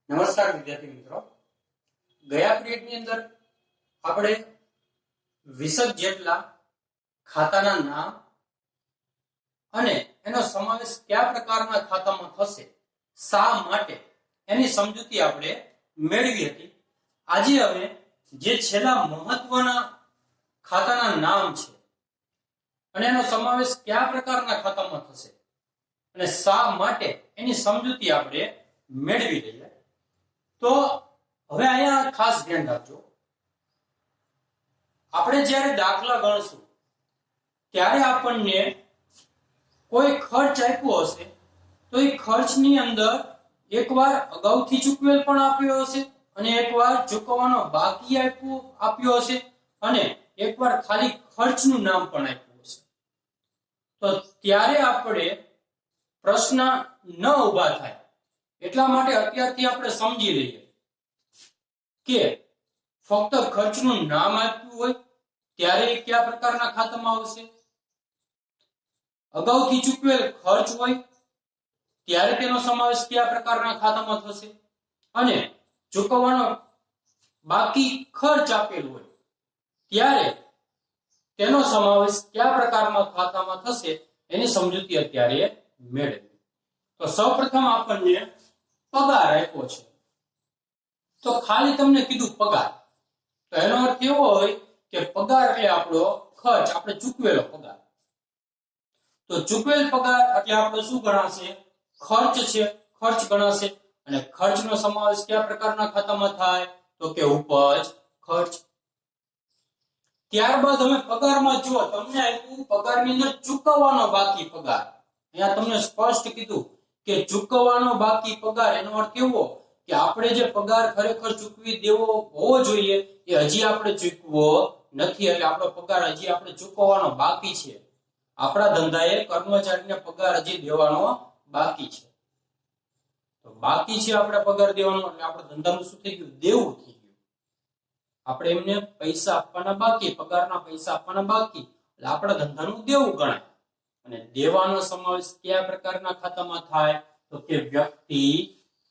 નમસ્કાર વિદ્યાર્થી મિત્રો, ગયા પીરિયડ ની અંદર આપણે 20 જેટલા ખાતાના નામ અને એનો સમાવેશ કયા પ્રકારના ખાતામાં થશે, શા માટે એની સમજૂતી આપણે મેળવી હતી. આજે હવે જે છેલ્લા મહત્વના ખાતાના નામ છે અને એનો સમાવેશ કયા પ્રકારના ખાતામાં થશે અને શા માટે એની સમજૂતી આપણે મેળવી લઈએ. તો હવે અહીંયા ખાસ ધ્યાન રાખજો, આપણે જ્યારે દાખલા ગણશું ત્યારે આપણને કોઈ ખર્ચ આપ્યો હશે તો એ ખર્ચની અંદર એકવાર અગાઉથી ચૂકવેલ પણ આપ્યો હશે અને એકવાર ચૂકવવાનો બાકી આપ્યો હશે અને એકવાર ખાલી ખર્ચનું નામ પણ આપ્યું હશે. તો ત્યારે આપણે પ્રશ્ન ન ઊભા થાય એટલા માટે અત્યારથી આપણે સમજી લઈએ કે ફક્ત ખર્ચનું નામ આપ્યું હોય ત્યારે કયા પ્રકારના ખાતામાં આવશે, અગાઉથી ચૂકવેલ ખર્ચ હોય ત્યારે તેનો સમાવેશ કયા પ્રકારના ખાતામાં થશે અને ચૂકવવાનો બાકી ખર્ચ આપેલ હોય ત્યારે તેનો સમાવેશ કયા પ્રકારના ખાતામાં થશે એની સમજૂતી અત્યારે મેળવીએ. તો સૌપ્રથમ આપણને પગાર આપ્યો છે, તો ખાલી તમને કીધું પગાર, તો એનો અર્થ એવો હોય કે પગાર એટલે આપણો ખર્ચ, આપણે ચૂકવેલો પગાર. તો ચૂકવેલ પગાર એટલે આપણો શું ગણાશે? ખર્ચ છે, ખર્ચ ગણાશે. અને ખર્ચનો સમાવેશ કયા પ્રકારના ખાતામાં થાય? તો કે ઉપજ ખર્ચ. ત્યારબાદ અમે પગારમાં જુઓ, તમને આપ્યું પગારની અંદર ચૂકવવાનો બાકી પગાર. અહીંયા તમને સ્પષ્ટ કીધું કે ચૂકવવાનો બાકી પગાર, એનો અર્થ એવો કે આપણે જે પગાર ખરેખર ચૂકવી દેવો હોવો જોઈએ એ હજી આપણે ચૂકવો નથી, એટલે આપણો પગાર હજી આપણે ચૂકવવાનો બાકી છે. આપણા ધંધાએ કર્મચારીને પગાર હજી દેવાનો બાકી છે. તો બાકી છે આપણે પગાર દેવાનો, એટલે આપણા ધંધાનું શું થઈ ગયું? દેવું થઈ ગયું. આપણે એમને પૈસા આપવાના બાકી, પગારના પૈસા આપવાના બાકી, એટલે આપણા ધંધાનું દેવું ગણાય. અને દેવાનો સમાવેશ કયા પ્રકારના ખાતામાં થાય? તો કે વ્યક્તિ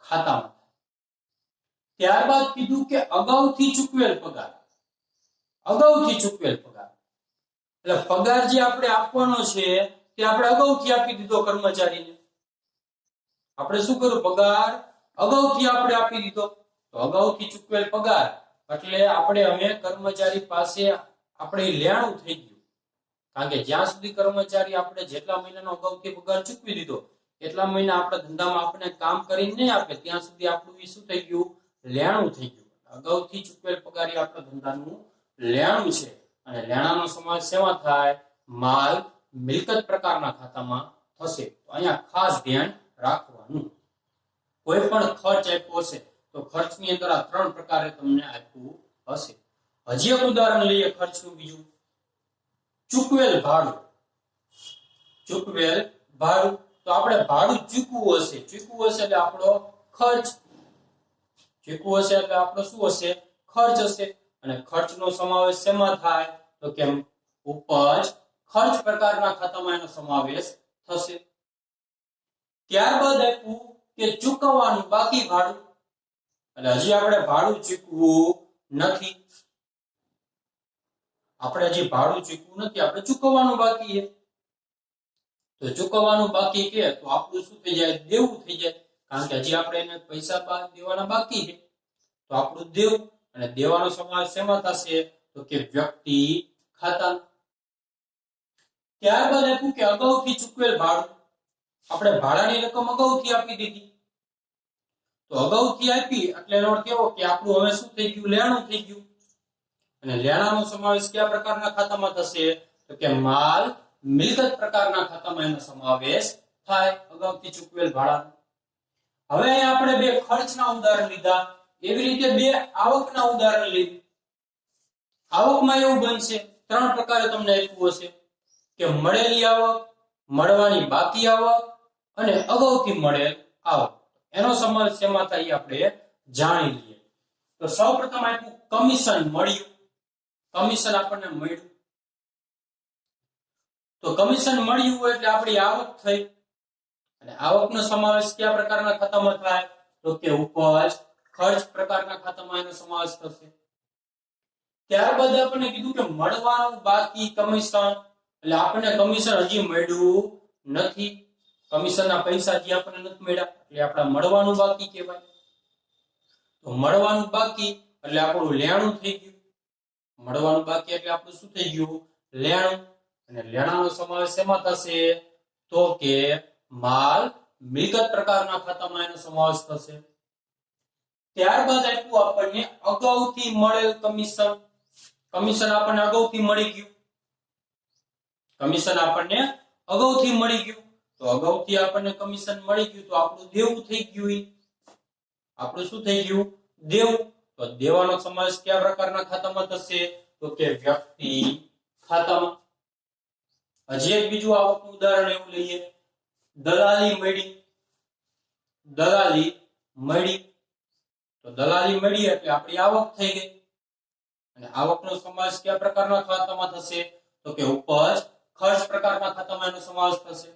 ખાતામાં. ત્યારબાદ કીધું કે અગાઉથી ચૂકવેલ પગાર. અગાઉથી ચૂકવેલ પગાર એટલે પગાર જે આપણે આપવાનો છે તે આપણે અગાઉથી આપી દીધો કર્મચારીને. આપણે શું કર્યું? પગાર અગાઉથી આપણે આપી દીધો. તો અગાઉથી ચૂકવેલ પગાર એટલે આપણે અમે કર્મચારી પાસે આપણે લેણું થઈ ગયું. કારણ કે જ્યાં સુધી કર્મચારી આપણે જેટલા મહિનાનો અગાઉથી પગાર ચૂકવી દીધો એટલા મહિના આપણા ધંધામાં આપણે કામ કરીને નહીં આપે ત્યાં સુધી આપણું શું થઈ ગયું? લેણું થઈ ગયું. અગાઉથી ચૂકવેલ પગાર એ આપણા ધંધાનું લેણું છે. અને લેણાનો સમાવેશ શેમાં થાય? માલ મિલકત પ્રકારના ખાતામાં થશે. તો અહીંયા ખાસ ધ્યાન રાખવાનું, કોઈ પણ ખર્ચ આપ્યો હશે તો ખર્ચની અંદર આ 3 પ્રકારે તમને આપ્યું હશે. હજી એક ઉદાહરણ લઈએ ખર્ચનું બીજું, ચૂકવેલ ભાડું. ચૂકવેલ ભાડું, તો આપણે ભાડું ચૂકવું હશે, ચૂકવું હશે એટલે આપણો ખર્ચ, ચૂકવું હશે એટલે આપણો શું હશે? ખર્ચ હશે. અને ખર્ચનો સમાવેશ શેમાં થાય? તો કે ઉપજ ખર્ચ પ્રકારના ખાતામાં એનો સમાવેશ થશે. ત્યારબાદ આપ્યું કે ચૂકવવાનું બાકી ભાડું, એટલે હજી આપણે ભાડું ચૂકવું નથી. આપણે હજી ભાડું ચૂકવું નથી, આપણે ચૂકવવાનું બાકી છે. તો ચૂકવવાનું બાકી કે તો આપણું શું થઈ જાય? દેવું થઈ જાય. કારણ કે હજી આપણે એને પૈસા દેવાના બાકી છે, તો આપણું દેવું. અને દેવાનો સમાવેશ શેમાં થશે? તો કે વ્યક્તિ ખાતા. ત્યારબાદ આપ્યું કે અગાઉથી ચૂકવેલ ભાડું. આપણે ભાડાની રકમ અગાઉથી આપી દીધી, તો અગાઉથી આપી એટલે એનો અર્થ એવો કે આપણું હવે શું થઈ ગયું? લેણું થઈ ગયું. અને લેણાનો સમાવેશ કયા પ્રકારના ખાતામાં થશે? તો કે માલ મિલકત પ્રકારના ખાતામાં એનો સમાવેશ થાય, અગાઉથી ચૂકવેલ ભાડા. હવે અહીંયા આપણે 2 ખર્ચના ઉદાહરણ લીધા, એવી રીતે 2 આવકના ઉદાહરણ લીધું. આવકમાં એવું બનશે, 3 પ્રકારે તમને આપ્યું હશે કે મળેલી આવક, મળવાની બાકી આવક અને અગાઉથી મળેલ આવક. એનો સમાવેશ શેમાં થાય આપણે જાણી લઈએ. તો સૌપ્રથમ આપ્યું કમિશન મળ્યું. કમિશન આપણને મળ્યું, તો કમિશન મળ્યું એટલે આપણી આવક થઈ. અને આવકનો સમાવેશ કયા પ્રકારના ખાતામાં થાય? તો કે ઉપજ ખર્ચ પ્રકારના ખાતામાં એનો સમાવેશ થશે. ત્યારબાદ આપણને કીધું કે મળવાનું બાકી કમિશન, એટલે આપણને કમિશન હજી મળ્યું નથી, કમિશનના પૈસા હજી આપણને નથી મળ્યા, એટલે આપણે મળવાનું બાકી કહેવાય. તો મળવાનું બાકી એટલે આપણું લેણું થઈ ગયું. મળવાનું બાકી એટલે આપણું શું થઈ ગયું? લેણું. અને લેણાનો સમાવેશ શેમાં થશે? તો કે માલ મિલકત પ્રકારના ખાતામાં એનો સમાવેશ થશે. ત્યારબાદ આપ્યું આપણને અગાઉથી મળેલ કમિશન. કમિશન આપણને અગાઉથી મળી ગયું. કમિશન આપણને અગાઉથી મળી ગયું. તો અગાઉથી આપણને કમિશન મળી ગયું તો આપણું દેવું થઈ ગયું. આપણું શું થઈ ગયું? દેવું. તો દેવાનો સમાવેશ કયા પ્રકારના ખાતામાં થશે? તો કે વ્યક્તિ ખાતામાં. હજી એક બીજું આવકનું ઉદાહરણ એવું લઈએ, દલાલી મળી. દલાલી મળી. તો દલાલી મળી એટલે આપણી આવક થઈ ગઈ. અને આવકનો સમાવેશ કયા પ્રકારના ખાતામાં થશે? તો કે ઉપજ ખર્ચ પ્રકારના ખાતામાં એનો સમાવેશ થશે.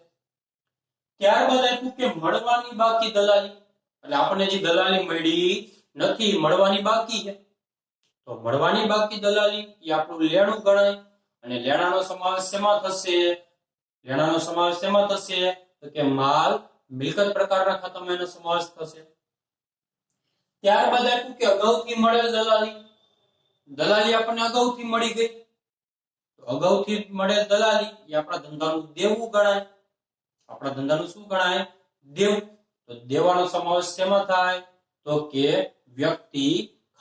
ત્યારબાદ આપ્યું કે મળવાની બાકી દલાલી, એટલે આપણને જે દલાલી મળી નથી, મળવાની બાકી છે. તો મળવાની બાકી દલાલી એ આપણું લેણું ગણાય. અને લેણાનો સમાવેશ શેમાં થશે? લેણાનો સમાવેશ શેમાં થશે? તો કે માલ મિલકત પ્રકારના ખાતામાં એનો સમાવેશ થશે. ત્યારબાદ આપ્યું કે અગાઉથી મળેલ દલાલી. દલાલી આપણને અગાઉથી મળી ગઈ. તો અગાઉથી મળેલ દલાલી એ આપણા ધંધાનું દેવું ગણાય. આપણા ધંધાનું શું ગણાય? દેવું. તો દેવાનો સમાવેશ શેમાં થાય? તો કે વ્યક્તિ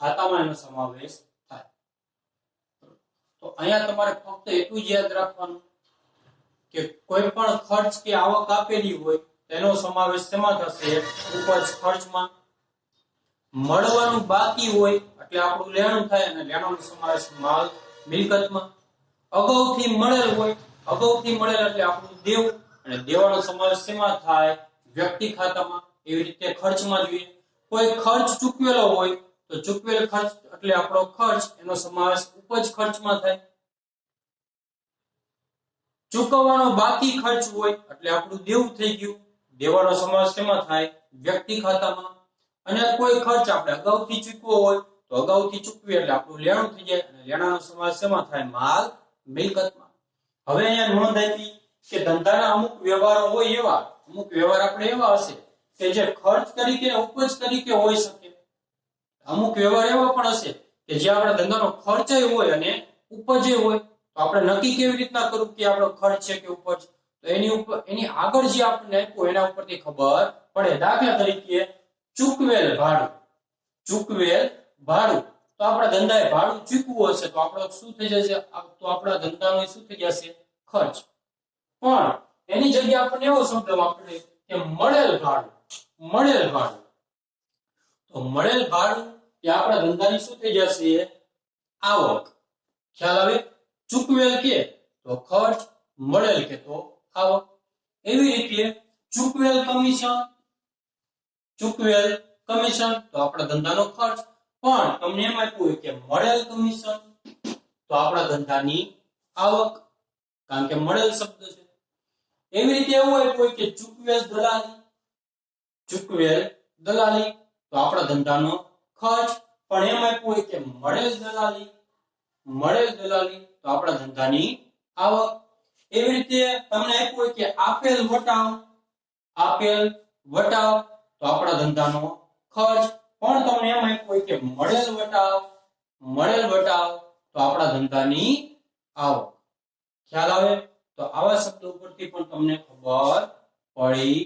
ખાતામાં એનો સમાવેશ થાય. તો અહીંયા તમારે ફક્ત એટલું જ યાદ રાખવાનું કે કોઈ પણ ખર્ચ કે આવક આપેલી હોય તેનો સમાવેશ શેમાં થશે? ઉપજ ખર્ચમાં. મળવાનું બાકી હોય એટલે આપણું લેણું થાય અને લેણાનો સમાવેશ માલ મિલકતમાં. અગાઉથી મળેલ હોય, અગાઉથી મળેલ એટલે આપણું દેવું અને દેવાનો સમાવેશ શેમાં થાય? વ્યક્તિ ખાતામાં. એવી રીતે ખર્ચમાં જોઈએ, કોઈ ખર્ચ ચૂકવેલો હોય તો ચૂકવેલ ખર્ચ એટલે આપણો ખર્ચ, એનો સમાવેશ ઉપજ ખર્ચમાં થાય. ચૂકવવાનો બાકી ખર્ચ હોય એટલે આપણું દેવું થઈ ગયું. દેવાનો સમાવેશ શેમાં થાય? વ્યક્તિ ખાતામાં. અને કોઈ ખર્ચ આપણે અગાઉથી ચૂકવો હોય તો અગાઉથી ચૂકવીએ એટલે આપણું લેણું થઈ જાય અને લેણાનો સમાવેશ શેમાં થાય? માલ મિલકતમાં. હવે અહીંયા નોંધ આપી કે ધંધાના અમુક વ્યવહારો હોય એવા, અમુક વ્યવહાર આપણે એવા હશે કે જે ખર્ચ તરીકે ઉપજ તરીકે હોઈ શકે. અમુક વ્યવહાર એવા પણ હશે કે જે આપણા ધંધાનો ખર્ચ હોય અને ઉપજ હોય. તો આપણે નક્કી કેવી રીતના કરવું કે આપણો ખર્ચ છે કે ઉપજ? તો એની ઉપર, એની આગળ જે આપણને આપ્યું એના ઉપરથી ખબર પડે. દાખલા તરીકે ચૂકવેલ ભાડું. ચૂકવેલ ભાડું. તો આપણા ધંધાએ ભાડું ચૂકવવું હશે તો આપણો શું થઈ જશે? તો આપણા ધંધાનો શું થઈ જશે? ખર્ચ. પણ એની જગ્યાએ આપણને એવો શબ્દ વાપરે કે મળેલ ભાડું. મળેલ ભાડું. તો મળેલ ભાડું એ આપણા ધંધાની શું થઈ જશે? આવક. ખ્યાલ આવે? ચૂકવેલ કે તો ખર્ચ, મળેલ કે તો આવક. એવી રીતે ચૂકવેલ કમિશન. ચૂકવેલ કમિશન તો આપણા ધંધાનો ખર્ચ. પણ તમને એમ આપ્યું હોય કે મળેલ કમિશન તો આપણા ધંધાની આવક, કારણ કે મળેલ શબ્દ છે. એવી રીતે એવું આપ્યું હોય કે ચૂકવેલ દલાલી. ચૂકવેલ દલાલી તો આપણા ધંધાનો ખર્ચ. પણ એમ આપ્યું હોય કે મળેલ દલાલી. મળેલ દલાલી તો આપણા ધંધાની આવક. એવી રીતે તમને આપ્યું હોય કે આપેલ વટાવ. આપેલ વટાવ તો આપણા ધંધાનો ખર્ચ. પણ તમને એમ આપ્યું હોય કે મળેલ વટાવ. મળેલ વટાવ તો આપણા ધંધાની આવક. ખ્યાલ આવે? તો આવા શબ્દો ઉપરથી પણ તમને ખબર પડી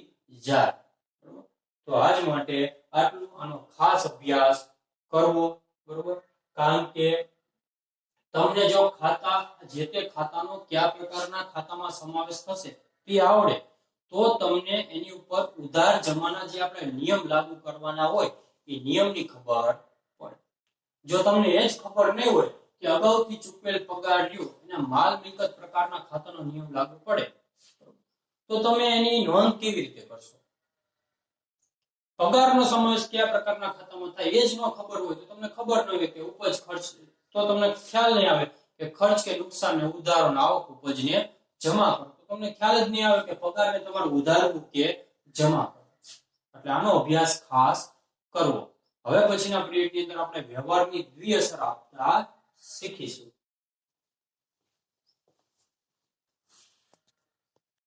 જાય. બરોબર? તો આજ માટે આટલું. આનો ખાસ અભ્યાસ કરવો. બરોબર? કારણ કે તમને જો ખાતા, જે તે ખાતાનો કયા પ્રકારના ખાતામાં સમાવેશ થશે તે આવડે તો તમને એની ઉપર ઉધાર જમાના જે આપણે નિયમ લાગુ કરવાના હોય એ નિયમની ખબર પડે. જો તમને એ જ ખબર નહીં હોય કે અગાઉથી ચૂકવેલ પગાર રહ્યો એના માલ મિલકત પ્રકારના ખાતાનો નિયમ લાગુ પડે તો તમે એની નોંધ કેવી રીતે કરશો? પગારનો સમાવેશ કયા પ્રકારના ખાતામાં થાય એ જ ન ખબર હોય તો તમને ખબર ન હોય કે ઉપજ ખર્ચ, તો તમને ખ્યાલ નહીં આવે કે ખર્ચ કે નુકસાન ને ઉધારો ને આવક ઉપજને જમા કરો. તો તમને ખ્યાલ જ નહીં આવે કે પગારને તમારે ઉધારવું કે જમા કરો. એટલે આનો અભ્યાસ ખાસ કરવો. હવે પછીના પીરિયડની અંદર આપણે વ્યવહારની દ્વિઅસર આપતા શીખીશું.